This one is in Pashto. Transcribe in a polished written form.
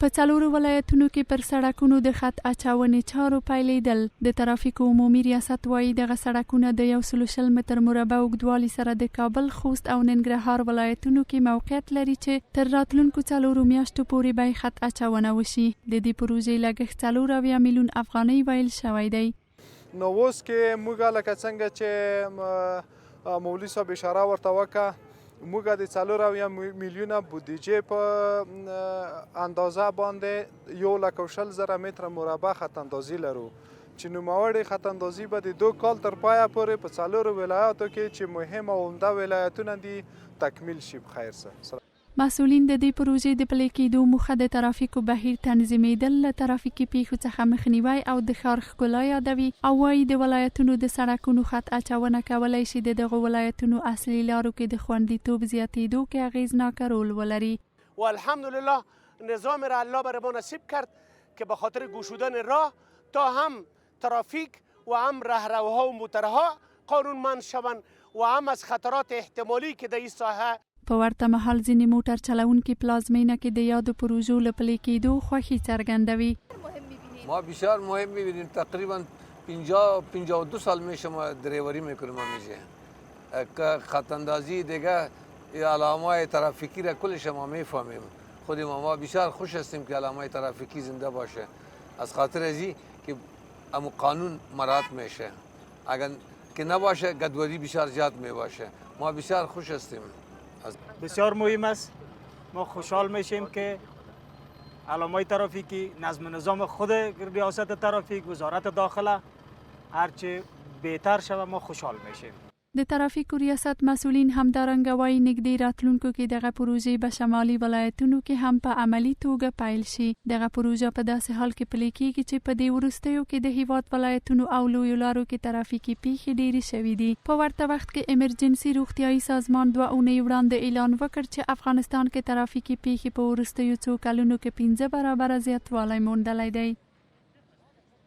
په څلورو ولایتونو کې پر سړکونو د خط اچونې چارو پیلېدل. د ترافیکو عمومي ریاست وایي دغه سړکونه د 120 متر مربع اوږدوالي سره د کابل، خوست او ننګرهار ولایتونو کې موقعیت لري چې تر راتلونکو 4 میاشتو پورې به خط اچونه وشي. د دې پروژې لګښت 4 میلیون افغانۍ ویل شوی دی. نو اوس کې موږ لکه څنګه چې مولوي صاحب اشاره ورته وکړه، موږ د 4 میلیونه بودیجې په اندازه باندې 1,20,000 متر مربع خط اندازي لرو چې نوموړې خط اندازي به د 2 کال تر پایه پورې په 4 ولایاتو کې چې مهم او عمده ولایتونه دي تکمیل شي په خیر سره. مسؤلین د دې پروژې د پلي کېدو موخه د ترافیکو بهیر تنظیمېدل، له ترافیکي پیښو څخه مخنیوی او د ښار ښکلا یادوي او وایي د ولایتونو د سړکونو خط اچونه کولی شي د دغو ولایتونو اصلي لارو کې د خوندیتوب زیاتېدو کې اغیزناک رول ولري. و الحمدلله نظام را الله بر ما نصیب کرد که به خاطر گشودن راه تا هم ترافیک و هم رهروها و موترها قانونمند شوند و هم از خطرات احتمالی که در این ساحه. په ورته مهال ځینې موټر چلونکي پلازمینه کې د یادو پروژو له پلي کېدو خوښي څرګندوي. ما بسیار مهم می‌بینیم، تقریبا 52 سال میشه ما دریوری میکنیم همیشه که خط اندازی دیگه علامات ترافیکی را کلش ما میفهمیم. خود ما بسیار خوش هستیم که علامات ترافیکی زنده باشه، از خاطر ازی که امو قانون مراعات میشه، اگر که نباشه گدوری بسیار زیاد میباشه. ما بسیار خوش هستیم. بسیار مهم است. ما خوشحال میشیم که علامات ترافیکی، نظم و نظام خود ریاست ترافیک، وزارت داخله هرچه بهتر شوه ما خوشحال میشیم. د ترافیکو ریاست مسؤلین همدارنګه وایي نږدې راتلونکو کې دغه پروژې به شمالي ولایتونو کې هم په عملي توګه پیل شي. دغه پروژه په داسې حال کې پلي کېږي چې په دې وروستیو کې د هیواد ولایتونو او لویو لارو کې ترافیکي پیښې ډېرې شوې دي. په ورته وخت کې ایمرجنسي روغتیایي سازمان 2 اونۍ وړاندې اعلان وکړ چې افغانستان کې ترافیکي پیښې په وروستیو څو کلونو کې 15 برابره زیاتوالی موندلی دی.